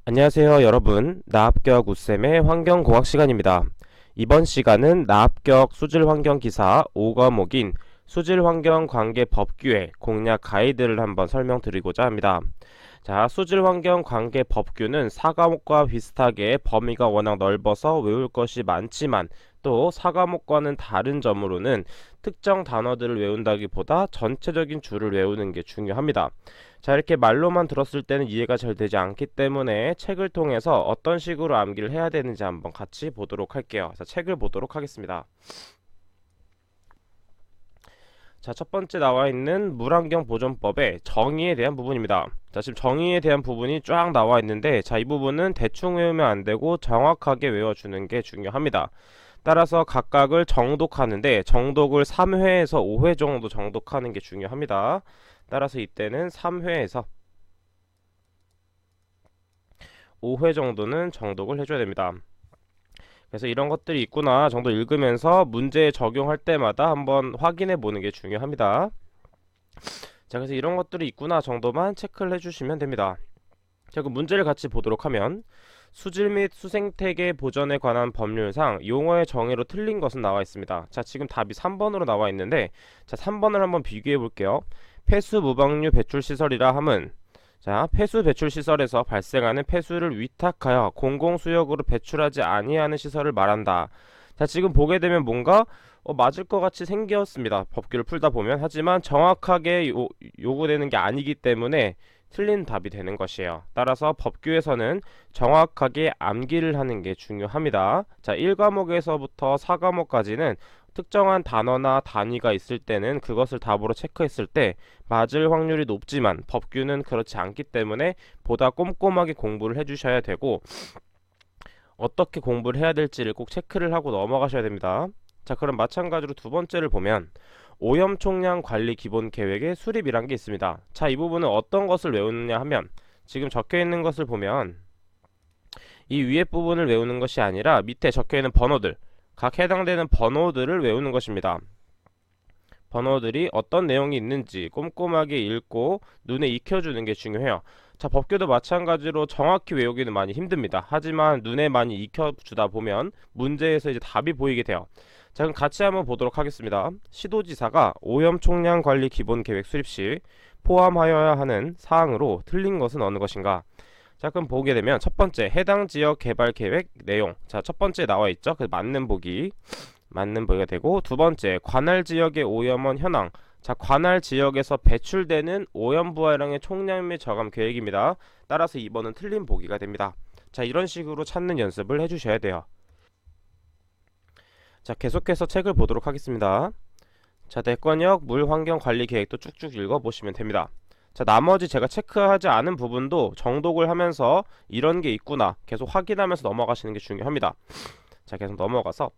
안녕하세요 여러분. 나합격 웃쌤의 환경공학 시간입니다. 이번 시간은 나합격 수질환경기사 5과목인 수질환경관계법규의 공략 가이드를 한번 설명드리고자 합니다. 자, 수질환경관계법규는 4과목과 비슷하게 범위가 워낙 넓어서 외울 것이 많지만 또 4과목과는 다른 점으로는 특정 단어들을 외운다기보다 전체적인 줄을 외우는 게 중요합니다. 자, 이렇게 말로만 들었을 때는 이해가 잘 되지 않기 때문에 책을 통해서 어떤 식으로 암기를 해야 되는지 한번 같이 보도록 할게요. 자, 책을 보도록 하겠습니다. 자, 첫 번째 나와 있는 물환경 보존법의 정의에 대한 부분입니다. 자, 지금 정의에 대한 부분이 쫙 나와 있는데, 자, 이 부분은 대충 외우면 안 되고 정확하게 외워주는 게 중요합니다. 따라서 각각을 정독하는데 정독을 3회에서 5회 정도 정독하는 게 중요합니다. 따라서 이때는 3회에서 5회 정도는 정독을 해줘야 됩니다. 그래서 이런 것들이 있구나 정도 읽으면서 문제에 적용할 때마다 한번 확인해 보는 게 중요합니다. 자, 그래서 이런 것들이 있구나 정도만 체크를 해주시면 됩니다. 자, 그 문제를 같이 보도록 하면 수질 및 수생태계 보전에 관한 법률상 용어의 정의로 틀린 것은 나와 있습니다. 자, 지금 답이 3번으로 나와 있는데, 자, 3번을 한번 비교해 볼게요. 폐수 무방류 배출 시설이라 함은, 자, 폐수 배출 시설에서 발생하는 폐수를 위탁하여 공공수역으로 배출하지 아니하는 시설을 말한다. 자, 지금 보게 되면 뭔가 맞을 것 같이 생겼습니다. 법규를 풀다 보면. 하지만 정확하게 요구되는 게 아니기 때문에 틀린 답이 되는 것이에요. 따라서 법규에서는 정확하게 암기를 하는 게 중요합니다. 자, 1과목에서부터 4과목까지는 특정한 단어나 단위가 있을 때는 그것을 답으로 체크했을 때 맞을 확률이 높지만 법규는 그렇지 않기 때문에 보다 꼼꼼하게 공부를 해주셔야 되고, 어떻게 공부를 해야 될지를 꼭 체크를 하고 넘어가셔야 됩니다. 자, 그럼 마찬가지로 두 번째를 보면 오염 총량 관리 기본 계획의 수립이란 게 있습니다. 자, 이 부분은 어떤 것을 외우느냐 하면 지금 적혀 있는 것을 보면 이 위에 부분을 외우는 것이 아니라 밑에 적혀 있는 번호들, 각 해당되는 번호들을 외우는 것입니다. 번호들이 어떤 내용이 있는지 꼼꼼하게 읽고 눈에 익혀주는 게 중요해요. 자, 법규도 마찬가지로 정확히 외우기는 많이 힘듭니다. 하지만 눈에 많이 익혀주다 보면 문제에서 이제 답이 보이게 돼요. 자, 그럼 같이 한번 보도록 하겠습니다. 시도지사가 오염 총량 관리 기본 계획 수립 시 포함하여야 하는 사항으로 틀린 것은 어느 것인가? 자, 그럼 보게 되면 첫 번째 해당 지역 개발 계획 내용. 자, 첫 번째 나와 있죠. 그 맞는 보기가 되고, 두 번째 관할 지역의 오염원 현황. 자, 관할 지역에서 배출되는 오염 부하량의 총량 및 저감 계획입니다. 따라서 2번은 틀린 보기가 됩니다. 자, 이런 식으로 찾는 연습을 해주셔야 돼요. 자, 계속해서 책을 보도록 하겠습니다. 자, 대권역 물환경관리계획도 쭉쭉 읽어보시면 됩니다. 자, 나머지 제가 체크하지 않은 부분도 정독을 하면서 이런 게 있구나 계속 확인하면서 넘어가시는 게 중요합니다. 자, 계속 넘어가서,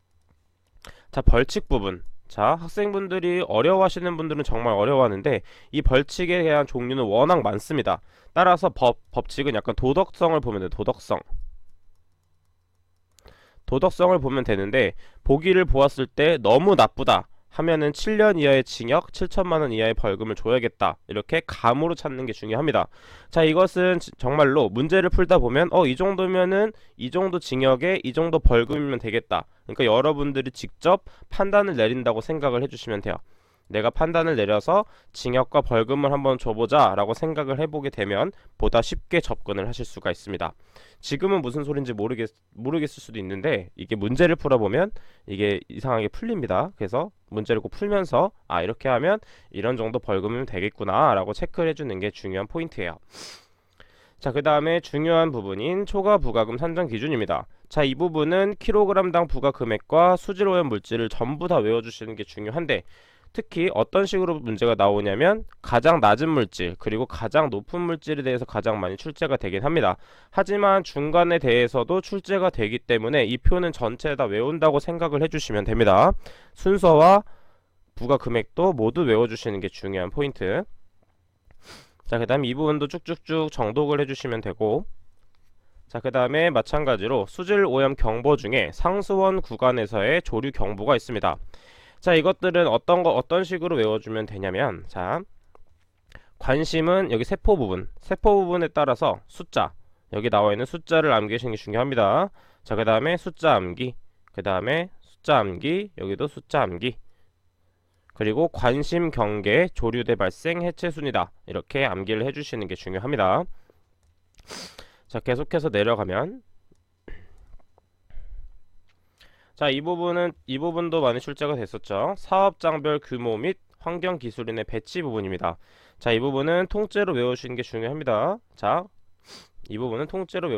자, 벌칙 부분. 자, 학생분들이 어려워하시는 분들은 정말 어려워하는데 이 벌칙에 대한 종류는 워낙 많습니다. 따라서 법칙은 약간 도덕성을 보면 돼요. 도덕성을 보면 되는데, 보기를 보았을 때 너무 나쁘다 하면은 7년 이하의 징역, 7천만 원 이하의 벌금을 줘야겠다. 이렇게 감으로 찾는 게 중요합니다. 자, 이것은 정말로 문제를 풀다 보면 이 정도면은 이 정도 징역에 이 정도 벌금이면 되겠다. 그러니까 여러분들이 직접 판단을 내린다고 생각을 해주시면 돼요. 내가 판단을 내려서 징역과 벌금을 한번 줘보자 라고 생각을 해보게 되면 보다 쉽게 접근을 하실 수가 있습니다. 지금은 무슨 소린지 모르겠을 수도 있는데 이게 문제를 풀어보면 이게 이상하게 풀립니다. 그래서 문제를 꼭 풀면서 이렇게 하면 이런 정도 벌금이면 되겠구나 라고 체크를 해주는 게 중요한 포인트예요. 자, 그 다음에 중요한 부분인 초과 부가금 산정 기준입니다. 자, 이 부분은 킬로그램당 부가 금액과 수질오염 물질을 전부 다 외워주시는 게 중요한데, 특히 어떤 식으로 문제가 나오냐면 가장 낮은 물질 그리고 가장 높은 물질에 대해서 가장 많이 출제가 되긴 합니다. 하지만 중간에 대해서도 출제가 되기 때문에 이 표는 전체 다 외운다고 생각을 해주시면 됩니다. 순서와 부가 금액도 모두 외워주시는 게 중요한 포인트. 자, 그 다음 이 부분도 쭉쭉쭉 정독을 해주시면 되고, 자, 그 다음에 마찬가지로 수질 오염 경보 중에 상수원 구간에서의 조류 경보가 있습니다. 자, 이것들은 어떤 식으로 외워주면 되냐면, 자, 관심은 여기 세포 부분에 따라서 숫자 여기 나와 있는 숫자를 암기하시는 게 중요합니다. 자, 그 다음에 숫자 암기, 그 다음에 숫자 암기, 여기도 숫자 암기, 그리고 관심, 경계, 조류대 발생, 해체 순이다. 이렇게 암기를 해주시는 게 중요합니다. 자, 계속해서 내려가면, 자, 이 부분도 많이 출제가 됐었죠. 사업장별 규모 및 환경기술인의 배치 부분입니다. 자, 이 부분은 통째로 외우시는 게 중요합니다. 자, 이 부분은 통째로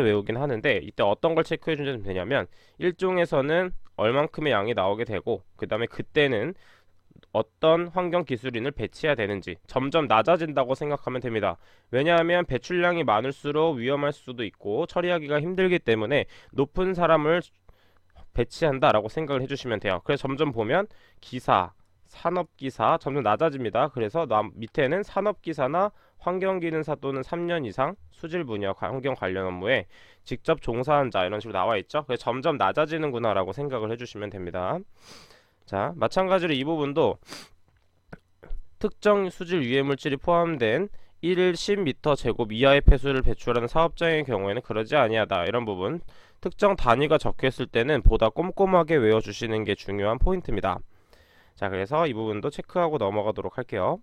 외우긴 하는데, 이때 어떤 걸 체크해 주면 되냐면, 일종에서는 얼만큼의 양이 나오게 되고, 그 다음에 그때는 어떤 환경 기술인을 배치해야 되는지 점점 낮아진다고 생각하면 됩니다. 왜냐하면 배출량이 많을수록 위험할 수도 있고 처리하기가 힘들기 때문에 높은 사람을 배치한다라고 생각을 해주시면 돼요. 그래서 점점 보면 기사, 산업기사 점점 낮아집니다. 그래서 밑에는 산업기사나 환경기능사 또는 3년 이상 수질 분야 환경 관련 업무에 직접 종사한 자 이런 식으로 나와 있죠. 그래서 점점 낮아지는구나 라고 생각을 해주시면 됩니다. 자, 마찬가지로 이 부분도 특정 수질 유해 물질이 포함된 1 10m 제곱 이하의 폐수를 배출하는 사업장의 경우에는 그러지 아니하다. 이런 부분 특정 단위가 적혀있을 때는 보다 꼼꼼하게 외워주시는 게 중요한 포인트입니다. 자, 그래서 이 부분도 체크하고 넘어가도록 할게요.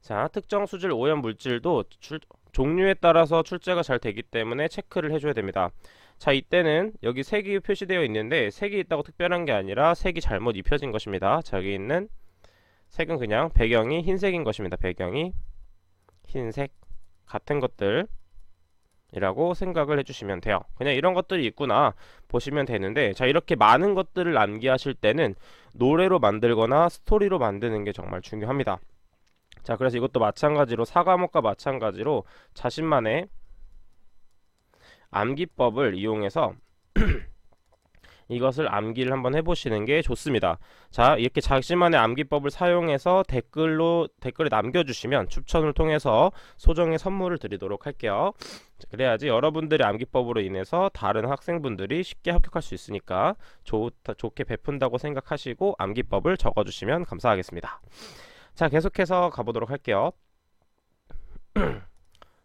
자, 특정 수질 오염 물질도 종류에 따라서 출제가 잘 되기 때문에 체크를 해줘야 됩니다. 자, 이때는 여기 색이 표시되어 있는데 색이 있다고 특별한 게 아니라 색이 잘못 입혀진 것입니다. 자, 여기 있는 색은 그냥 배경이 흰색인 것입니다. 배경이 흰색 같은 것들이라고 생각을 해주시면 돼요. 그냥 이런 것들이 있구나 보시면 되는데, 자, 이렇게 많은 것들을 암기하실 때는 노래로 만들거나 스토리로 만드는 게 정말 중요합니다. 자, 그래서 이것도 마찬가지로 4과목과 마찬가지로 자신만의 암기법을 이용해서 이것을 암기를 한번 해보시는 게 좋습니다. 자, 이렇게 자신만의 암기법을 사용해서 댓글에 남겨주시면 추천을 통해서 소정의 선물을 드리도록 할게요. 그래야지 여러분들의 암기법으로 인해서 다른 학생분들이 쉽게 합격할 수 있으니까 좋게 베푼다고 생각하시고 암기법을 적어주시면 감사하겠습니다. 자, 계속해서 가보도록 할게요.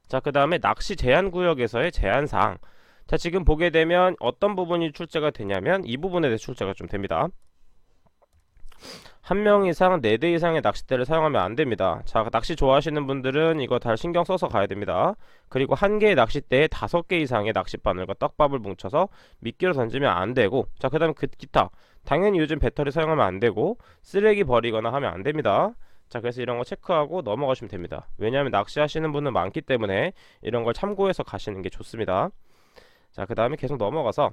자, 그 다음에 낚시 제한구역에서의 제한사항. 자, 지금 보게 되면 어떤 부분이 출제가 되냐면 이 부분에 대해 출제가 좀 됩니다. 한 명 이상 4대 이상의 낚싯대를 사용하면 안 됩니다. 자, 낚시 좋아하시는 분들은 이거 다 신경 써서 가야 됩니다. 그리고 한 개의 낚싯대에 5개 이상의 낚싯바늘과 떡밥을 뭉쳐서 미끼로 던지면 안 되고, 자, 그 다음에 기타. 당연히 요즘 배터리 사용하면 안 되고, 쓰레기 버리거나 하면 안 됩니다. 자, 그래서 이런 거 체크하고 넘어가시면 됩니다. 왜냐하면 낚시하시는 분은 많기 때문에 이런 걸 참고해서 가시는 게 좋습니다. 자, 그 다음에 계속 넘어가서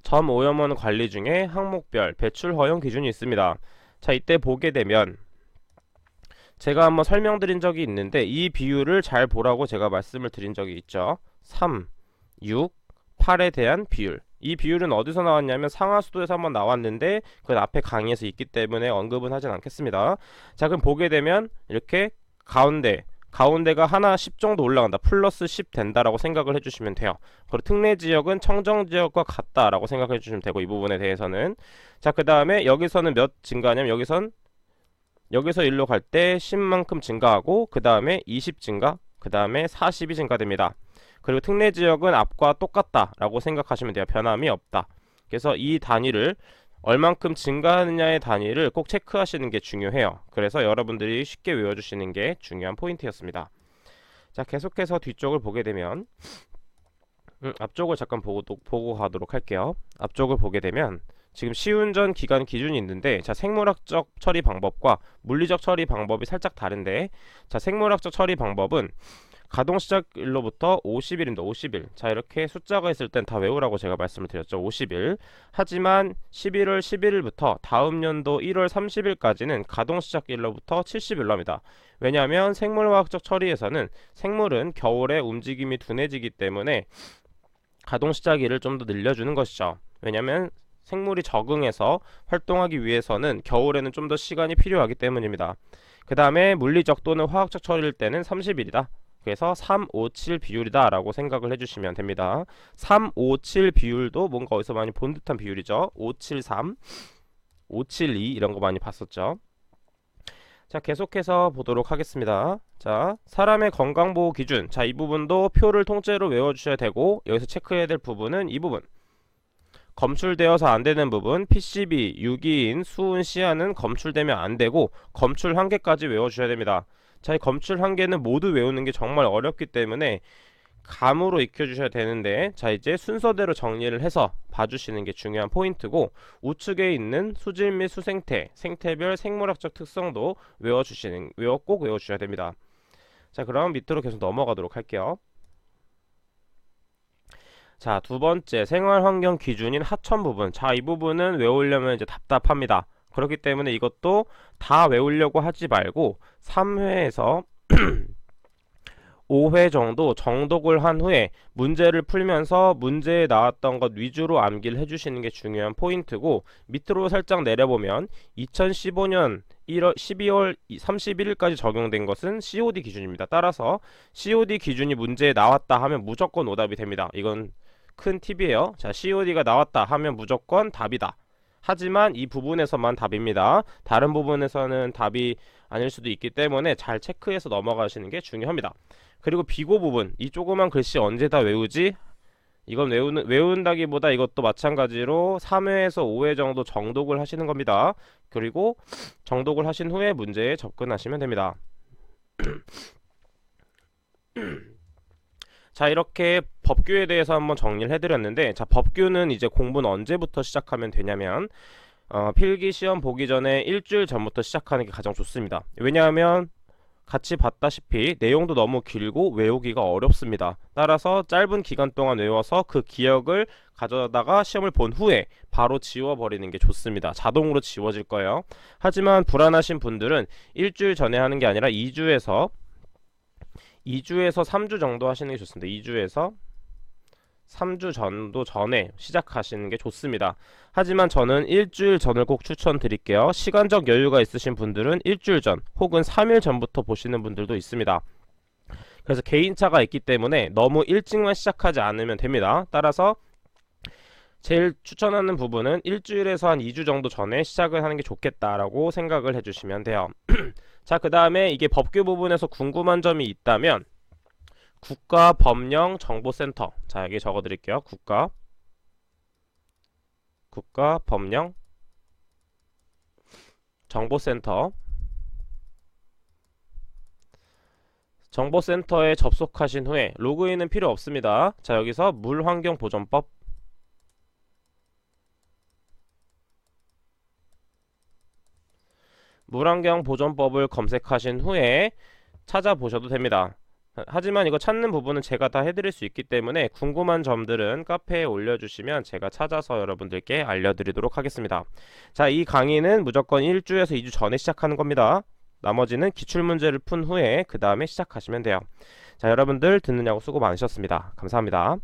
점 오염원 관리 중에 항목별 배출 허용 기준이 있습니다. 자, 이때 보게 되면 제가 한번 설명드린 적이 있는데 이 비율을 잘 보라고 제가 말씀을 드린 적이 있죠. 3, 6, 8에 대한 비율. 이 비율은 어디서 나왔냐면 상하수도에서 한번 나왔는데 그 앞에 강의에서 있기 때문에 언급은 하진 않겠습니다. 자, 그럼 보게 되면 이렇게 가운데가 하나 10 정도 올라간다. 플러스 10 된다라고 생각을 해주시면 돼요. 그리고 특례 지역은 청정 지역과 같다라고 생각해 주시면 되고, 이 부분에 대해서는. 자, 그 다음에 여기서는 몇 증가하냐면 여기서 일로 갈 때 10만큼 증가하고, 그 다음에 20 증가, 그 다음에 40이 증가됩니다. 그리고 특례 지역은 앞과 똑같다라고 생각하시면 돼요. 변함이 없다. 그래서 이 단위를 얼만큼 증가하느냐의 단위를 꼭 체크하시는 게 중요해요. 그래서 여러분들이 쉽게 외워주시는 게 중요한 포인트였습니다. 자, 계속해서 뒤쪽을 보게 되면 앞쪽을 잠깐 보고 가도록 할게요. 앞쪽을 보게 되면 지금 시운전 기간 기준이 있는데, 자, 생물학적 처리 방법과 물리적 처리 방법이 살짝 다른데, 자, 생물학적 처리 방법은 가동시작일로부터 50일입니다. 50일. 자, 이렇게 숫자가 있을 땐 다 외우라고 제가 말씀을 드렸죠. 50일. 하지만 11월 11일부터 다음 연도 1월 30일까지는 가동시작일로부터 70일로 합니다. 왜냐하면 생물화학적 처리에서는 생물은 겨울에 움직임이 둔해지기 때문에 가동시작일을 좀 더 늘려주는 것이죠. 왜냐하면 생물이 적응해서 활동하기 위해서는 겨울에는 좀 더 시간이 필요하기 때문입니다. 그 다음에 물리적 또는 화학적 처리일 때는 30일이다. 그래서 3, 5, 7 비율이다 라고 생각을 해주시면 됩니다. 3, 5, 7 비율도 뭔가 어디서 많이 본 듯한 비율이죠. 5, 7, 3, 5, 7, 2 이런 거 많이 봤었죠. 자, 계속해서 보도록 하겠습니다. 자, 사람의 건강보호 기준. 자, 이 부분도 표를 통째로 외워주셔야 되고, 여기서 체크해야 될 부분은 이 부분. 검출되어서 안 되는 부분, PCB, 유기인, 수은, 시아는 검출되면 안 되고, 검출 한계까지 외워주셔야 됩니다. 자, 이 검출 한계는 모두 외우는 게 정말 어렵기 때문에 감으로 익혀주셔야 되는데, 자, 이제 순서대로 정리를 해서 봐주시는 게 중요한 포인트고, 우측에 있는 수질 및 수생태, 생태별 생물학적 특성도 꼭 외워주셔야 됩니다. 자, 그럼 밑으로 계속 넘어가도록 할게요. 자, 두 번째 생활환경 기준인 하천 부분. 자, 이 부분은 외우려면 이제 답답합니다. 그렇기 때문에 이것도 다 외우려고 하지 말고 3회에서 5회 정도 정독을 한 후에 문제를 풀면서 문제에 나왔던 것 위주로 암기를 해주시는 게 중요한 포인트고, 밑으로 살짝 내려보면 2015년 12월 31일까지 적용된 것은 COD 기준입니다. 따라서 COD 기준이 문제에 나왔다 하면 무조건 오답이 됩니다. 이건 큰 팁이에요. 자, COD가 나왔다 하면 무조건 답이다. 하지만 이 부분에서만 답입니다. 다른 부분에서는 답이 아닐 수도 있기 때문에 잘 체크해서 넘어가시는 게 중요합니다. 그리고 비고 부분, 이 조그만 글씨 언제 다 외우지? 이건 외운다기보다 이것도 마찬가지로 3회에서 5회 정도 정독을 하시는 겁니다. 그리고 정독을 하신 후에 문제에 접근하시면 됩니다. 자, 이렇게 법규에 대해서 한번 정리를 해드렸는데, 자, 법규는 이제 공부는 언제부터 시작하면 되냐면 필기 시험 보기 전에 일주일 전부터 시작하는 게 가장 좋습니다. 왜냐하면 같이 봤다시피 내용도 너무 길고 외우기가 어렵습니다. 따라서 짧은 기간 동안 외워서 그 기억을 가져다가 시험을 본 후에 바로 지워버리는 게 좋습니다. 자동으로 지워질 거예요. 하지만 불안하신 분들은 일주일 전에 하는 게 아니라 2주에서 3주 정도 하시는 게 좋습니다. 2주에서 3주 정도 전에 시작하시는 게 좋습니다. 하지만 저는 일주일 전을 꼭 추천드릴게요. 시간적 여유가 있으신 분들은 일주일 전 혹은 3일 전부터 보시는 분들도 있습니다. 그래서 개인차가 있기 때문에 너무 일찍만 시작하지 않으면 됩니다. 따라서 제일 추천하는 부분은 일주일에서 한 2주 정도 전에 시작을 하는 게 좋겠다라고 생각을 해주시면 돼요. 자, 그 다음에 이게 법규 부분에서 궁금한 점이 있다면 국가법령정보센터, 자, 여기 적어드릴게요. 국가법령정보센터, 정보센터에 접속하신 후에 로그인은 필요 없습니다. 자, 여기서 물환경보전법, 물환경보전법을 검색하신 후에 찾아보셔도 됩니다. 하지만 이거 찾는 부분은 제가 다 해드릴 수 있기 때문에 궁금한 점들은 카페에 올려주시면 제가 찾아서 여러분들께 알려드리도록 하겠습니다. 자, 이 강의는 무조건 1주에서 2주 전에 시작하는 겁니다. 나머지는 기출문제를 푼 후에 그 다음에 시작하시면 돼요. 자, 여러분들 듣느냐고 수고 많으셨습니다. 감사합니다.